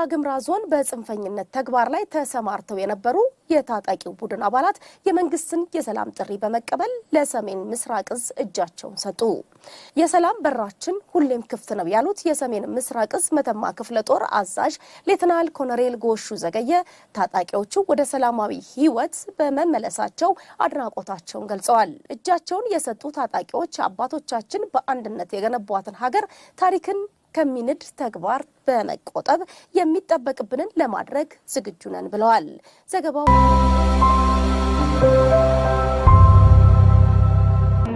በዋግምራ ዞን በጽንፈኝነት ተግባር ላይ ተሰማርተው የነበሩ የታጣቂው ቡድን አባላት የመንግስትን የሰላም ጥሪ በመቀበል ለሰሜን ምስራቅ እዝ እጃቸውን ሰጡ። የሰላም በራችን ሁሌም ክፍት ነው ያሉት የሰሜን ምስራቅ እዝ መተማ ክፍለ ጦር አዛዥ ሌተናል ኮሎኔል ጎሹ ዘገየ ታጣቂዎቹ ወደ ሰላማዊ ህይወት በመመለሳቸው አድናቆታቸውን ገልጸዋል። እጃቸውን የሰጡ ታጣቂዎች አባቶቻችን በአንድነት የገነቧትን ሀገር ታሪክን ከሚንድ ተግባር በመቆጠብ የሚጠበቅብንን ለማድረግ ዝግጁ ነን ብለዋል። ዘገባው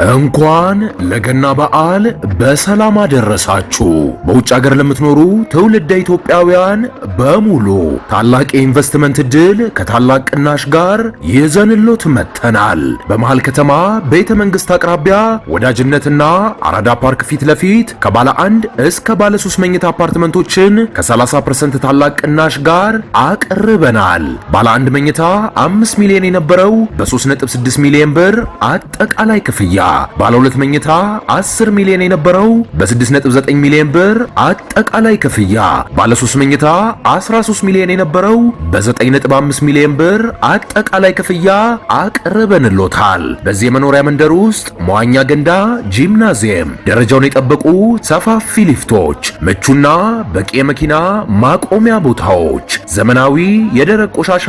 እንኳን ለገና በዓል በሰላም አደረሳችሁ። በውጭ ሀገር ለምትኖሩ ትውልደ ኢትዮጵያውያን በሙሉ ታላቅ የኢንቨስትመንት እድል ከታላቅ ቅናሽ ጋር ይዘንሎት መጥተናል። በመሃል ከተማ ቤተ መንግስት አቅራቢያ ወዳጅነትና አራዳ ፓርክ ፊት ለፊት ከባለ 1 እስከ ባለ 3 መኝታ አፓርትመንቶችን ከ30% ታላቅ ቅናሽ ጋር አቅርበናል። ባለ 1 መኝታ 5 ሚሊዮን የነበረው በ3.6 ሚሊዮን ብር አጠቃላይ ክፍያ፣ ባለ 2 መኝታ 10 ሚሊዮን የነበረው በ6.9 ሚሊዮን ብር አጠቃላይ ክፍያ፣ ባለ 3 መኝታ 13 ሚሊዮን የነበረው በ9.5 ሚሊዮን ብር አጠቃላይ ክፍያ አቅርበንሎታል። በዚህ የመኖሪያ መንደር ውስጥ መዋኛ ገንዳ፣ ጂምናዚየም፣ ደረጃውን የጠበቁ ሰፋፊ ሊፍቶች፣ ምቹና በቂ የመኪና ማቆሚያ ቦታዎች፣ ዘመናዊ የደረቅ ቆሻሻ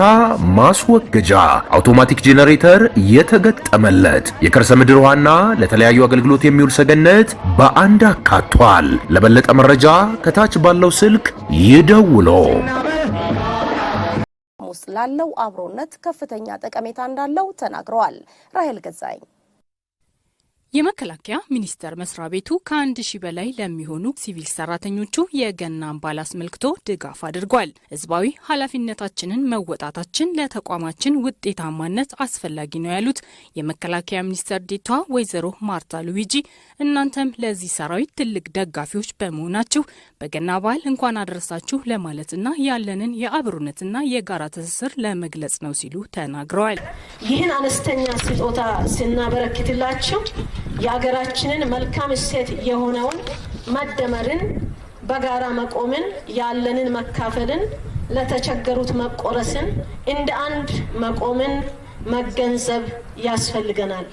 ማስወገጃ፣ አውቶማቲክ ጄኔሬተር የተገጠመለት የከርሰ ምድር ውሃና ለተለያዩ አገልግሎት የሚውል ሰገነት በአንድ አካቷል። ለበለጠ መረጃ ከታች ባለው ስልክ ይደውሉ። ውስጥ ላለው አብሮነት ከፍተኛ ጠቀሜታ እንዳለው ተናግረዋል። ራሄል ገዛኝ የመከላከያ ሚኒስቴር መስሪያ ቤቱ ከ1000 በላይ ለሚሆኑ ሲቪል ሰራተኞቹ የገናን በዓል አስመልክቶ ድጋፍ አድርጓል። ህዝባዊ ኃላፊነታችንን መወጣታችን ለተቋማችን ውጤታማነት አስፈላጊ ነው ያሉት የመከላከያ ሚኒስቴር ዴኤታ ወይዘሮ ማርታ ሉዊጂ እናንተም ለዚህ ሰራዊት ትልቅ ደጋፊዎች በመሆናችሁ በገና በዓል እንኳን አደረሳችሁ ለማለትና ያለንን የአብሮነትና የጋራ ትስስር ለመግለጽ ነው ሲሉ ተናግረዋል። ይህን አነስተኛ ስጦታ ስናበረክትላችሁ የሀገራችንን መልካም እሴት የሆነውን መደመርን፣ በጋራ መቆምን፣ ያለንን መካፈልን፣ ለተቸገሩት መቆረስን፣ እንደ አንድ መቆምን መገንዘብ ያስፈልገናል።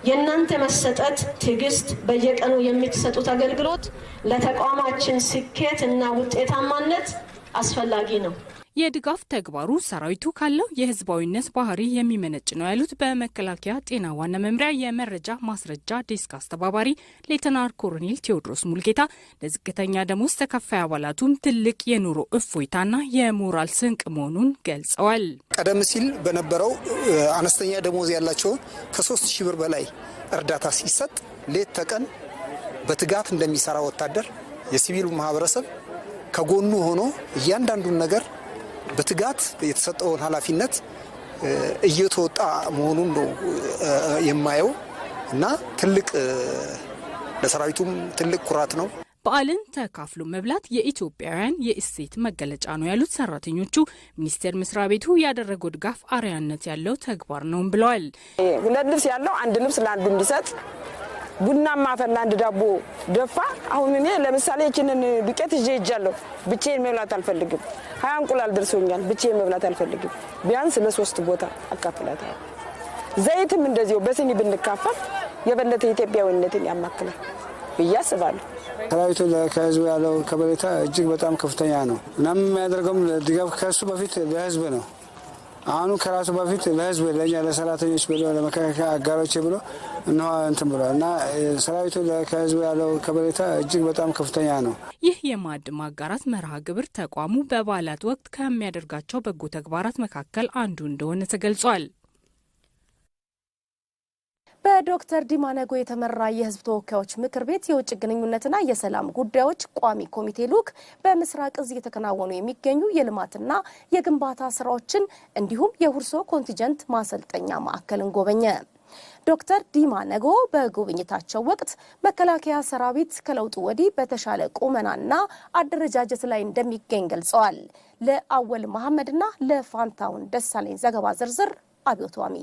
የእናንተ መሰጠት፣ ትዕግስት፣ በየቀኑ የምትሰጡት አገልግሎት ለተቋማችን ስኬት እና ውጤታማነት አስፈላጊ ነው። የድጋፍ ተግባሩ ሰራዊቱ ካለው የህዝባዊነት ባህሪ የሚመነጭ ነው ያሉት በመከላከያ ጤና ዋና መምሪያ የመረጃ ማስረጃ ዴስክ አስተባባሪ ሌተናል ኮሎኔል ቴዎድሮስ ሙልጌታ ለዝቅተኛ ደሞዝ ተከፋይ አባላቱም ትልቅ የኑሮ እፎይታና የሞራል ስንቅ መሆኑን ገልጸዋል። ቀደም ሲል በነበረው አነስተኛ ደሞዝ ያላቸው ከ3000 ብር በላይ እርዳታ ሲሰጥ ሌት ተቀን በትጋት እንደሚሰራ ወታደር የሲቪሉ ማህበረሰብ ከጎኑ ሆኖ እያንዳንዱን ነገር በትጋት የተሰጠውን ኃላፊነት እየተወጣ መሆኑን ነው የማየው እና ትልቅ ለሰራዊቱም ትልቅ ኩራት ነው። በዓልን ተካፍሎ መብላት የኢትዮጵያውያን የእሴት መገለጫ ነው ያሉት ሰራተኞቹ ሚኒስቴር መስሪያ ቤቱ ያደረገው ድጋፍ አርአያነት ያለው ተግባር ነው ብለዋል። ሁለት ልብስ ያለው አንድ ልብስ ለአንዱ እንዲሰጥ ቡና ማፈላ አንድ ዳቦ ደፋ። አሁን እኔ ለምሳሌ እቺንን ዱቄት ይዤ ይጃለሁ ብቻዬን መብላት አልፈልግም። 20 እንቁላል ደርሶኛል ብቻዬን መብላት አልፈልግም። ቢያንስ ለሶስት ቦታ አካፍላታለሁ። ዘይትም እንደዚሁ በስኒ ብንካፈል የበለጠ ኢትዮጵያዊነትን ያማክላል ብዬ አስባለሁ። ሰራዊቱ ከህዝቡ ያለው ከበሬታ እጅግ በጣም ከፍተኛ ነው። እናም የሚያደርገውም ድጋፍ ከሱ በፊት ለህዝብ ነው። አሁን ከራሱ በፊት ለህዝብ ለኛ ለሰራተኞች ብሎ ለመከላከያ አጋሮች ብሎ ነው እንትን ብሎ እና ሰራዊቱ ከህዝቡ ያለው ከበሬታ እጅግ በጣም ከፍተኛ ነው። ይህ የማዕድ ማጋራት መርሃ ግብር ተቋሙ በበዓላት ወቅት ከሚያደርጋቸው በጎ ተግባራት መካከል አንዱ እንደሆነ ተገልጿል። በዶክተር ዲማ ነጎ የተመራ የህዝብ ተወካዮች ምክር ቤት የውጭ ግንኙነትና የሰላም ጉዳዮች ቋሚ ኮሚቴ ልኡክ በምስራቅ እዝ እየተከናወኑ የሚገኙ የልማትና የግንባታ ስራዎችን እንዲሁም የሁርሶ ኮንቲንጀንት ማሰልጠኛ ማዕከልን ጎበኘ። ዶክተር ዲማ ነጎ በጉብኝታቸው ወቅት መከላከያ ሰራዊት ከለውጡ ወዲህ በተሻለ ቁመናና አደረጃጀት ላይ እንደሚገኝ ገልጸዋል። ለአወል መሐመድና ለፋንታውን ደሳለኝ ዘገባ ዝርዝር አብዮቷሚ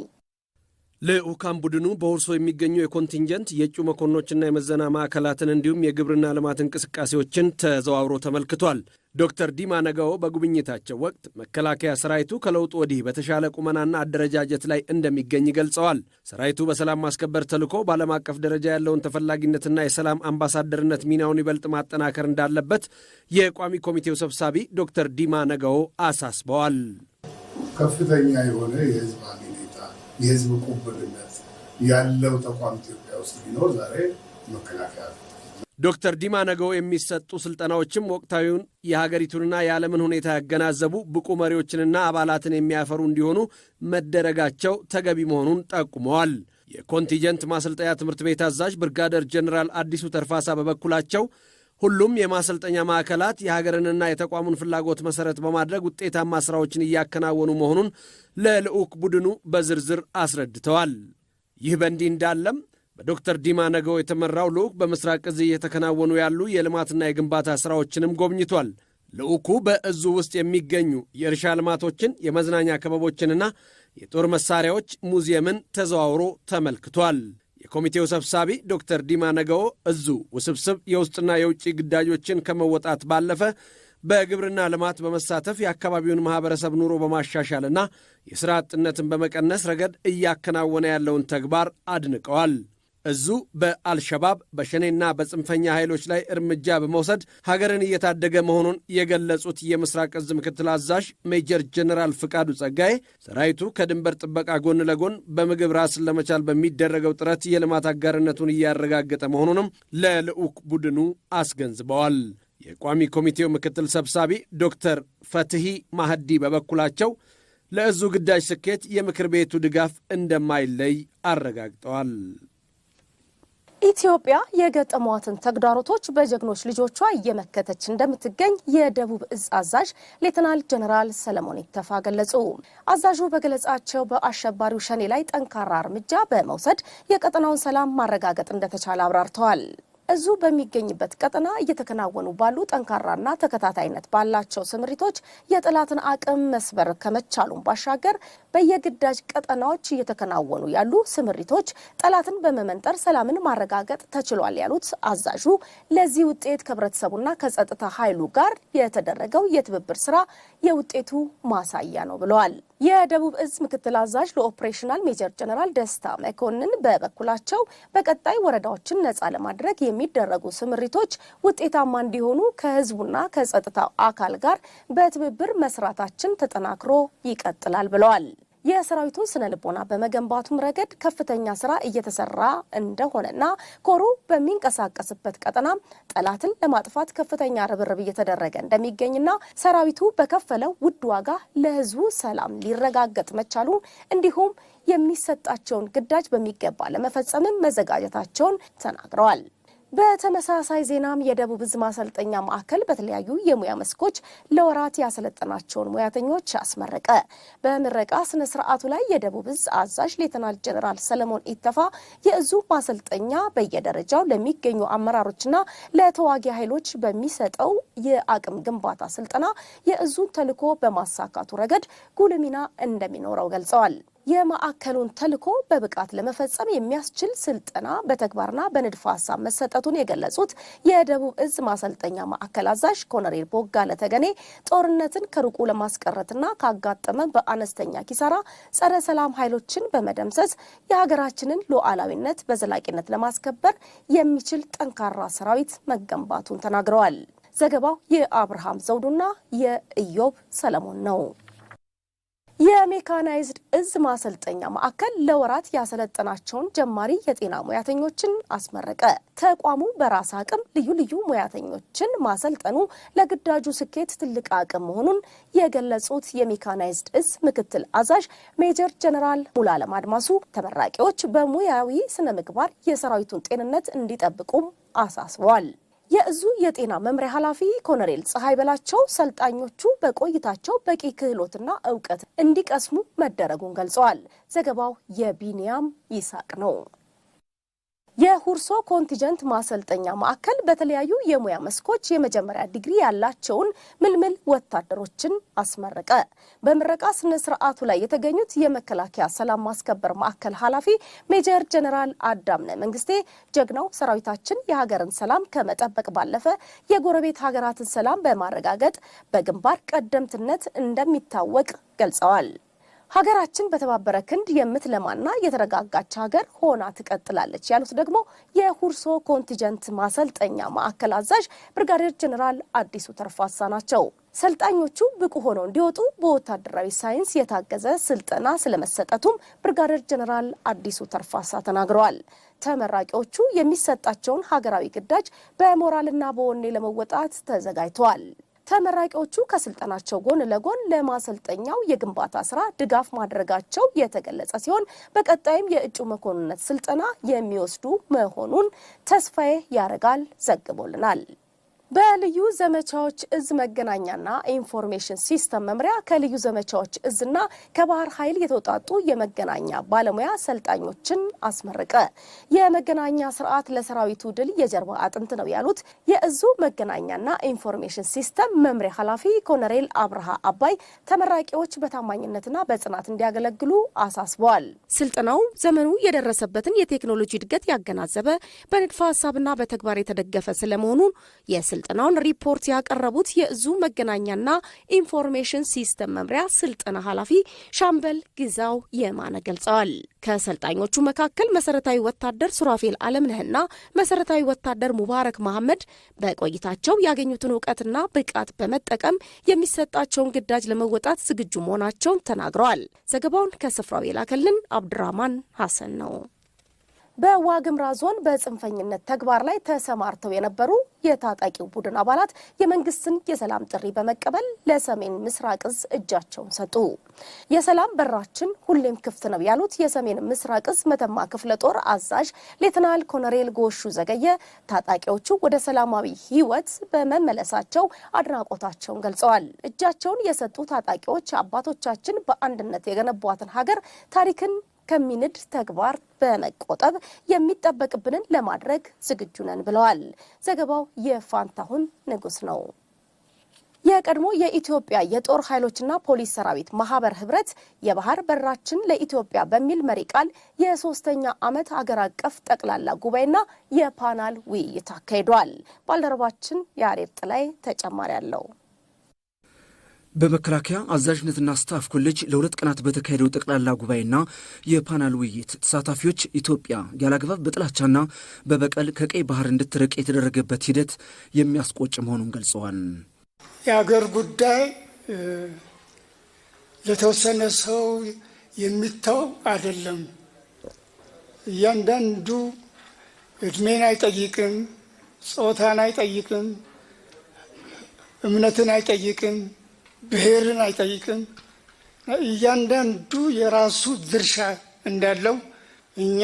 ለኡካም ቡድኑ በሁርሶ የሚገኙ የኮንቲንጀንት የእጩ መኮንኖችና የመዘና ማዕከላትን እንዲሁም የግብርና ልማት እንቅስቃሴዎችን ተዘዋውሮ ተመልክቷል። ዶክተር ዲማ ነገዎ በጉብኝታቸው ወቅት መከላከያ ሰራዊቱ ከለውጥ ወዲህ በተሻለ ቁመናና አደረጃጀት ላይ እንደሚገኝ ገልጸዋል። ሰራዊቱ በሰላም ማስከበር ተልዕኮ በዓለም አቀፍ ደረጃ ያለውን ተፈላጊነትና የሰላም አምባሳደርነት ሚናውን ይበልጥ ማጠናከር እንዳለበት የቋሚ ኮሚቴው ሰብሳቢ ዶክተር ዲማ ነገዎ አሳስበዋል። ከፍተኛ የሆነ የህዝብ አመኔታ፣ የህዝብ ቁብልነት ያለው ተቋም ኢትዮጵያ ውስጥ ቢኖር ዛሬ መከላከያ ነው። ዶክተር ዲማ ነገዎ የሚሰጡ ስልጠናዎችም ወቅታዊውን የሀገሪቱንና የዓለምን ሁኔታ ያገናዘቡ ብቁ መሪዎችንና አባላትን የሚያፈሩ እንዲሆኑ መደረጋቸው ተገቢ መሆኑን ጠቁመዋል። የኮንቲጀንት ማሰልጠኛ ትምህርት ቤት አዛዥ ብርጋደር ጀነራል አዲሱ ተርፋሳ በበኩላቸው ሁሉም የማሰልጠኛ ማዕከላት የሀገርንና የተቋሙን ፍላጎት መሰረት በማድረግ ውጤታማ ስራዎችን እያከናወኑ መሆኑን ለልዑክ ቡድኑ በዝርዝር አስረድተዋል። ይህ በእንዲህ እንዳለም በዶክተር ዲማ ነገዎ የተመራው ልዑክ በምስራቅ እዝ እየተከናወኑ ያሉ የልማትና የግንባታ ሥራዎችንም ጎብኝቷል። ልዑኩ በእዙ ውስጥ የሚገኙ የእርሻ ልማቶችን፣ የመዝናኛ ክበቦችንና የጦር መሳሪያዎች ሙዚየምን ተዘዋውሮ ተመልክቷል። የኮሚቴው ሰብሳቢ ዶክተር ዲማ ነገዎ እዙ ውስብስብ የውስጥና የውጭ ግዳጆችን ከመወጣት ባለፈ በግብርና ልማት በመሳተፍ የአካባቢውን ማኅበረሰብ ኑሮ በማሻሻልና የሥራ አጥነትን በመቀነስ ረገድ እያከናወነ ያለውን ተግባር አድንቀዋል። እዙ በአልሸባብ በሸኔና በጽንፈኛ ኃይሎች ላይ እርምጃ በመውሰድ ሀገርን እየታደገ መሆኑን የገለጹት የምስራቅ እዝ ምክትል አዛዥ ሜጀር ጀነራል ፍቃዱ ጸጋዬ ሰራዊቱ ከድንበር ጥበቃ ጎን ለጎን በምግብ ራስን ለመቻል በሚደረገው ጥረት የልማት አጋርነቱን እያረጋገጠ መሆኑንም ለልዑክ ቡድኑ አስገንዝበዋል። የቋሚ ኮሚቴው ምክትል ሰብሳቢ ዶክተር ፈትሂ ማህዲ በበኩላቸው ለእዙ ግዳጅ ስኬት የምክር ቤቱ ድጋፍ እንደማይለይ አረጋግጠዋል። ኢትዮጵያ የገጠሟትን ተግዳሮቶች በጀግኖች ልጆቿ እየመከተች እንደምትገኝ የደቡብ እዝ አዛዥ ሌተናል ጀነራል ሰለሞን ኢተፋ ገለጹ። አዛዡ በገለጻቸው በአሸባሪው ሸኔ ላይ ጠንካራ እርምጃ በመውሰድ የቀጠናውን ሰላም ማረጋገጥ እንደተቻለ አብራርተዋል። እዙ በሚገኝበት ቀጠና እየተከናወኑ ባሉ ጠንካራና ተከታታይነት ባላቸው ስምሪቶች የጠላትን አቅም መስበር ከመቻሉም ባሻገር በየግዳጅ ቀጠናዎች እየተከናወኑ ያሉ ስምሪቶች ጠላትን በመመንጠር ሰላምን ማረጋገጥ ተችሏል ያሉት አዛዡ ለዚህ ውጤት ከህብረተሰቡና ከጸጥታ ኃይሉ ጋር የተደረገው የትብብር ስራ የውጤቱ ማሳያ ነው ብለዋል። የደቡብ እዝ ምክትል አዛዥ ለኦፕሬሽናል ሜጀር ጀነራል ደስታ መኮንን በበኩላቸው በቀጣይ ወረዳዎችን ነጻ ለማድረግ የሚደረጉ ስምሪቶች ውጤታማ እንዲሆኑ ከህዝቡና ከጸጥታው አካል ጋር በትብብር መስራታችን ተጠናክሮ ይቀጥላል ብለዋል። የሰራዊቱን ስነ ልቦና በመገንባቱም ረገድ ከፍተኛ ስራ እየተሰራ እንደሆነና ኮሩ በሚንቀሳቀስበት ቀጠና ጠላትን ለማጥፋት ከፍተኛ ርብርብ እየተደረገ እንደሚገኝና ሰራዊቱ በከፈለው ውድ ዋጋ ለህዝቡ ሰላም ሊረጋገጥ መቻሉ እንዲሁም የሚሰጣቸውን ግዳጅ በሚገባ ለመፈጸም መዘጋጀታቸውን ተናግረዋል። በተመሳሳይ ዜናም የደቡብ እዝ ማሰልጠኛ ማዕከል በተለያዩ የሙያ መስኮች ለወራት ያሰለጠናቸውን ሙያተኞች አስመረቀ። በምረቃ ስነ ስርዓቱ ላይ የደቡብ እዝ አዛዥ ሌተናል ጀነራል ሰለሞን ኢተፋ የእዙ ማሰልጠኛ በየደረጃው ለሚገኙ አመራሮችና ለተዋጊ ኃይሎች በሚሰጠው የአቅም ግንባታ ስልጠና የእዙን ተልዕኮ በማሳካቱ ረገድ ጉልህ ሚና እንደሚኖረው ገልጸዋል። የማዕከሉን ተልዕኮ በብቃት ለመፈጸም የሚያስችል ስልጠና በተግባርና በንድፈ ሐሳብ መሰጠቱን የገለጹት የደቡብ እዝ ማሰልጠኛ ማዕከል አዛዥ ኮሎኔል ቦጋለ ተገኔ ጦርነትን ከሩቁ ለማስቀረትና ካጋጠመ በአነስተኛ ኪሳራ ጸረ ሰላም ኃይሎችን በመደምሰስ የሀገራችንን ሉዓላዊነት በዘላቂነት ለማስከበር የሚችል ጠንካራ ሰራዊት መገንባቱን ተናግረዋል። ዘገባው የአብርሃም ዘውዱና የኢዮብ ሰለሞን ነው። የሜካናይዝድ እዝ ማሰልጠኛ ማዕከል ለወራት ያሰለጠናቸውን ጀማሪ የጤና ሙያተኞችን አስመረቀ። ተቋሙ በራስ አቅም ልዩ ልዩ ሙያተኞችን ማሰልጠኑ ለግዳጁ ስኬት ትልቅ አቅም መሆኑን የገለጹት የሜካናይዝድ እዝ ምክትል አዛዥ ሜጀር ጀነራል ሙሉዓለም አድማሱ ተመራቂዎች በሙያዊ ስነ ምግባር የሰራዊቱን ጤንነት እንዲጠብቁም አሳስበዋል። የእዙ የጤና መምሪያ ኃላፊ ኮሎኔል ፀሐይ በላቸው ሰልጣኞቹ በቆይታቸው በቂ ክህሎትና እውቀት እንዲቀስሙ መደረጉን ገልጸዋል። ዘገባው የቢኒያም ይሳቅ ነው። የሁርሶ ኮንቲንጀንት ማሰልጠኛ ማዕከል በተለያዩ የሙያ መስኮች የመጀመሪያ ዲግሪ ያላቸውን ምልምል ወታደሮችን አስመረቀ። በምረቃ ስነ ስርዓቱ ላይ የተገኙት የመከላከያ ሰላም ማስከበር ማዕከል ኃላፊ ሜጀር ጀነራል አዳምነ መንግስቴ ጀግናው ሰራዊታችን የሀገርን ሰላም ከመጠበቅ ባለፈ የጎረቤት ሀገራትን ሰላም በማረጋገጥ በግንባር ቀደምትነት እንደሚታወቅ ገልጸዋል። ሀገራችን በተባበረ ክንድ የምትለማና የተረጋጋች ሀገር ሆና ትቀጥላለች ያሉት ደግሞ የሁርሶ ኮንቲንጀንት ማሰልጠኛ ማዕከል አዛዥ ብርጋዴር ጀነራል አዲሱ ተርፋሳ ናቸው። ሰልጣኞቹ ብቁ ሆነው እንዲወጡ በወታደራዊ ሳይንስ የታገዘ ስልጠና ስለመሰጠቱም ብርጋዴር ጀነራል አዲሱ ተርፋሳ ተናግረዋል። ተመራቂዎቹ የሚሰጣቸውን ሀገራዊ ግዳጅ በሞራልና በወኔ ለመወጣት ተዘጋጅተዋል። ተመራቂዎቹ ከስልጠናቸው ጎን ለጎን ለማሰልጠኛው የግንባታ ስራ ድጋፍ ማድረጋቸው የተገለጸ ሲሆን በቀጣይም የእጩ መኮንነት ስልጠና የሚወስዱ መሆኑን ተስፋዬ ያረጋል ዘግቦልናል። በልዩ ዘመቻዎች እዝ መገናኛና ኢንፎርሜሽን ሲስተም መምሪያ ከልዩ ዘመቻዎች እዝና ከባህር ኃይል የተውጣጡ የመገናኛ ባለሙያ ሰልጣኞችን አስመረቀ። የመገናኛ ስርዓት ለሰራዊቱ ድል የጀርባ አጥንት ነው ያሉት የእዙ መገናኛና ኢንፎርሜሽን ሲስተም መምሪያ ኃላፊ ኮሎኔል አብርሃ አባይ ተመራቂዎች በታማኝነትና በጽናት እንዲያገለግሉ አሳስበዋል። ስልጠናው ዘመኑ የደረሰበትን የቴክኖሎጂ እድገት ያገናዘበ በንድፈ ሀሳብና በተግባር የተደገፈ ስለመሆኑ ስልጠናውን ሪፖርት ያቀረቡት የእዙ መገናኛና ኢንፎርሜሽን ሲስተም መምሪያ ስልጠና ኃላፊ ሻምበል ግዛው የማነ ገልጸዋል። ከሰልጣኞቹ መካከል መሰረታዊ ወታደር ሱራፌል አለምነህና መሰረታዊ ወታደር ሙባረክ መሐመድ በቆይታቸው ያገኙትን እውቀትና ብቃት በመጠቀም የሚሰጣቸውን ግዳጅ ለመወጣት ዝግጁ መሆናቸውን ተናግረዋል። ዘገባውን ከስፍራው የላከልን አብዱራህማን ሐሰን ነው። በዋግምራ ዞን በጽንፈኝነት ተግባር ላይ ተሰማርተው የነበሩ የታጣቂው ቡድን አባላት የመንግስትን የሰላም ጥሪ በመቀበል ለሰሜን ምስራቅ እዝ እጃቸውን ሰጡ። የሰላም በራችን ሁሌም ክፍት ነው ያሉት የሰሜን ምስራቅ እዝ መተማ ክፍለ ጦር አዛዥ ሌተናል ኮሎኔል ጎሹ ዘገየ ታጣቂዎቹ ወደ ሰላማዊ ህይወት በመመለሳቸው አድናቆታቸውን ገልጸዋል። እጃቸውን የሰጡ ታጣቂዎች አባቶቻችን በአንድነት የገነቧትን ሀገር ታሪክን ከሚንድ ተግባር በመቆጠብ የሚጠበቅብንን ለማድረግ ዝግጁ ነን ብለዋል። ዘገባው የፋንታሁን ንጉስ ነው። የቀድሞ የኢትዮጵያ የጦር ኃይሎችና ፖሊስ ሰራዊት ማህበር ህብረት የባህር በራችን ለኢትዮጵያ በሚል መሪ ቃል የ3ኛ ዓመት አገር አቀፍ ጠቅላላ ጉባኤና የፓናል ውይይት አካሂዷል። ባልደረባችን ያሬድ ጥላይ ተጨማሪ አለው። በመከላከያ አዛዥነትና ስታፍ ኮሌጅ ለ2 ቀናት በተካሄደው ጠቅላላ ጉባኤና የፓናል ውይይት ተሳታፊዎች ኢትዮጵያ ያላግባብ በጥላቻና በበቀል ከቀይ ባህር እንድትርቅ የተደረገበት ሂደት የሚያስቆጭ መሆኑን ገልጸዋል። የአገር ጉዳይ ለተወሰነ ሰው የሚተው አይደለም። እያንዳንዱ እድሜን አይጠይቅም፣ ጾታን አይጠይቅም፣ እምነትን አይጠይቅም፣ ብሔርን አይጠይቅም። እያንዳንዱ የራሱ ድርሻ እንዳለው እኛ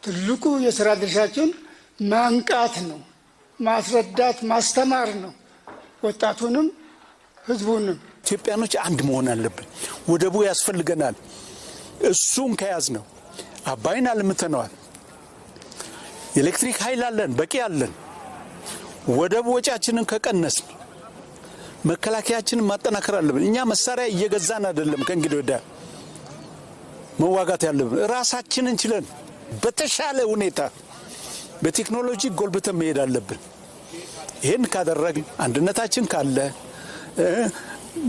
ትልቁ የስራ ድርሻችን ማንቃት ነው፣ ማስረዳት፣ ማስተማር ነው። ወጣቱንም ህዝቡንም ኢትዮጵያኖች አንድ መሆን አለብን። ወደቡ ያስፈልገናል። እሱን ከያዝ ነው አባይን አልምተነዋል። ኤሌክትሪክ ኃይል አለን፣ በቂ አለን። ወደቡ ወጪያችንን ከቀነስን መከላከያችንን ማጠናከር አለብን። እኛ መሳሪያ እየገዛን አይደለም። ከእንግዲህ ወዲያ መዋጋት ያለብን ራሳችንን ችለን በተሻለ ሁኔታ በቴክኖሎጂ ጎልብተን መሄድ አለብን። ይህን ካደረግን አንድነታችን ካለ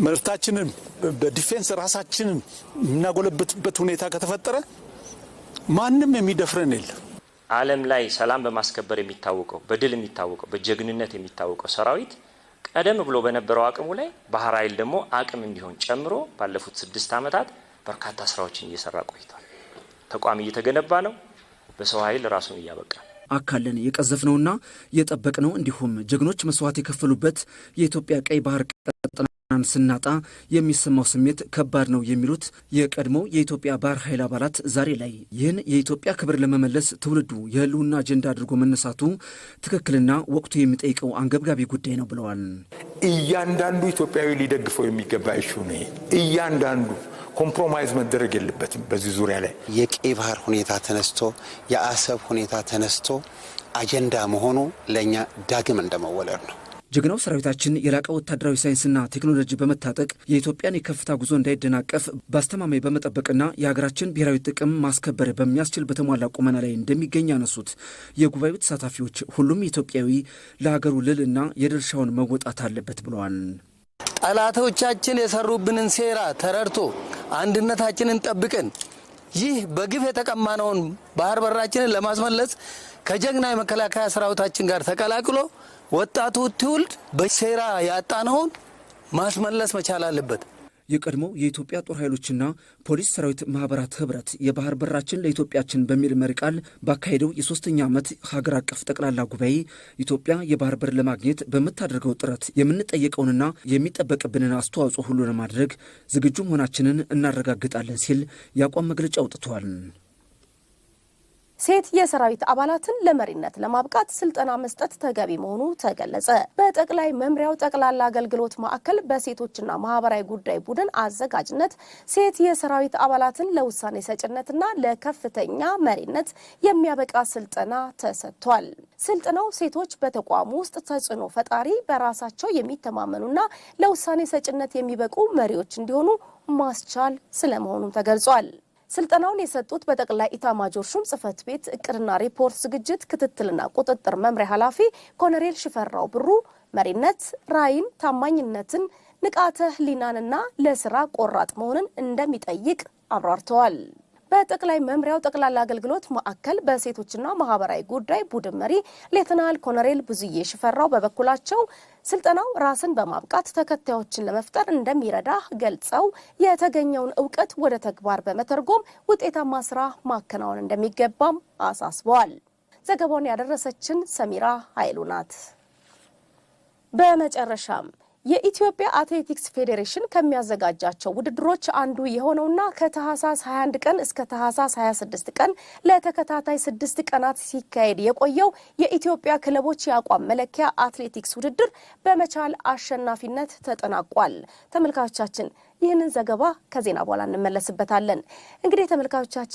ምርታችንን በዲፌንስ ራሳችንን የምናጎለብትበት ሁኔታ ከተፈጠረ ማንም የሚደፍረን የለም። ዓለም ላይ ሰላም በማስከበር የሚታወቀው በድል የሚታወቀው በጀግንነት የሚታወቀው ሰራዊት ቀደም ብሎ በነበረው አቅሙ ላይ ባህር ኃይል ደግሞ አቅም እንዲሆን ጨምሮ ባለፉት 6 ዓመታት በርካታ ስራዎችን እየሰራ ቆይቷል። ተቋም እየተገነባ ነው። በሰው ኃይል ራሱን እያበቃ አካለን የቀዘፍነውና የጠበቅነው እንዲሁም ጀግኖች መስዋዕት የከፈሉበት የኢትዮጵያ ቀይ ባህር ቀጠናን ስናጣ የሚሰማው ስሜት ከባድ ነው የሚሉት የቀድሞው የኢትዮጵያ ባህር ኃይል አባላት ዛሬ ላይ ይህን የኢትዮጵያ ክብር ለመመለስ ትውልዱ የህልውና አጀንዳ አድርጎ መነሳቱ ትክክልና ወቅቱ የሚጠይቀው አንገብጋቢ ጉዳይ ነው ብለዋል። እያንዳንዱ ኢትዮጵያዊ ሊደግፈው የሚገባ እሹ ነው። እያንዳንዱ ኮምፕሮማይዝ መደረግ የለበትም። በዚህ ዙሪያ ላይ የቀይ ባህር ሁኔታ ተነስቶ የአሰብ ሁኔታ ተነስቶ አጀንዳ መሆኑ ለኛ ዳግም እንደመወለድ ነው። ጀግናው ሰራዊታችን የላቀ ወታደራዊ ሳይንስና ቴክኖሎጂ በመታጠቅ የኢትዮጵያን የከፍታ ጉዞ እንዳይደናቀፍ በአስተማማኝ በመጠበቅና የሀገራችን ብሔራዊ ጥቅም ማስከበር በሚያስችል በተሟላ ቁመና ላይ እንደሚገኝ ያነሱት የጉባኤው ተሳታፊዎች ሁሉም ኢትዮጵያዊ ለሀገሩ ልዕልና የድርሻውን መወጣት አለበት ብለዋል። ጠላቶቻችን የሰሩብንን ሴራ ተረድቶ አንድነታችንን ጠብቀን ይህ በግፍ የተቀማነውን ባህር በራችንን ለማስመለስ ከጀግና የመከላከያ ሰራዊታችን ጋር ተቀላቅሎ ወጣቱ ትውልድ በሴራ ያጣነውን ማስመለስ መቻል አለበት። የቀድሞው የኢትዮጵያ ጦር ኃይሎችና ፖሊስ ሰራዊት ማህበራት ህብረት የባህር በራችን ለኢትዮጵያችን በሚል መሪ ቃል ባካሄደው የ3ኛ ዓመት ሀገር አቀፍ ጠቅላላ ጉባኤ ኢትዮጵያ የባህር በር ለማግኘት በምታደርገው ጥረት የምንጠየቀውንና የሚጠበቅብንን አስተዋጽኦ ሁሉ ለማድረግ ዝግጁ መሆናችንን እናረጋግጣለን ሲል የአቋም መግለጫ አውጥቷል። ሴት የሰራዊት አባላትን ለመሪነት ለማብቃት ስልጠና መስጠት ተገቢ መሆኑ ተገለጸ። በጠቅላይ መምሪያው ጠቅላላ አገልግሎት ማዕከል በሴቶችና ማህበራዊ ጉዳይ ቡድን አዘጋጅነት ሴት የሰራዊት አባላትን ለውሳኔ ሰጭነትና ለከፍተኛ መሪነት የሚያበቃ ስልጠና ተሰጥቷል። ስልጠናው ሴቶች በተቋሙ ውስጥ ተጽዕኖ ፈጣሪ፣ በራሳቸው የሚተማመኑና ለውሳኔ ሰጭነት የሚበቁ መሪዎች እንዲሆኑ ማስቻል ስለመሆኑም ተገልጿል። ስልጠናውን የሰጡት በጠቅላይ ኢታማጆር ሹም ጽህፈት ቤት እቅድና ሪፖርት ዝግጅት ክትትልና ቁጥጥር መምሪያ ኃላፊ ኮሎኔል ሽፈራው ብሩ መሪነት ራዕይን፣ ታማኝነትን፣ ንቃተ ህሊናንና ለስራ ቆራጥ መሆንን እንደሚጠይቅ አብራርተዋል። በጠቅላይ መምሪያው ጠቅላላ አገልግሎት ማዕከል በሴቶችና ማህበራዊ ጉዳይ ቡድን መሪ ሌተናል ኮሎኔል ብዙዬ ሽፈራው በበኩላቸው ስልጠናው ራስን በማብቃት ተከታዮችን ለመፍጠር እንደሚረዳ ገልጸው የተገኘውን እውቀት ወደ ተግባር በመተርጎም ውጤታማ ስራ ማከናወን እንደሚገባም አሳስበዋል። ዘገባውን ያደረሰችን ሰሚራ ኃይሉ ናት። በመጨረሻም የኢትዮጵያ አትሌቲክስ ፌዴሬሽን ከሚያዘጋጃቸው ውድድሮች አንዱ የሆነውና ከታህሳስ 21 ቀን እስከ ታህሳስ 26 ቀን ለተከታታይ 6 ቀናት ሲካሄድ የቆየው የኢትዮጵያ ክለቦች የአቋም መለኪያ አትሌቲክስ ውድድር በመቻል አሸናፊነት ተጠናቋል። ተመልካቾቻችን ይህንን ዘገባ ከዜና በኋላ እንመለስበታለን። እንግዲህ ተመልካቾቻችን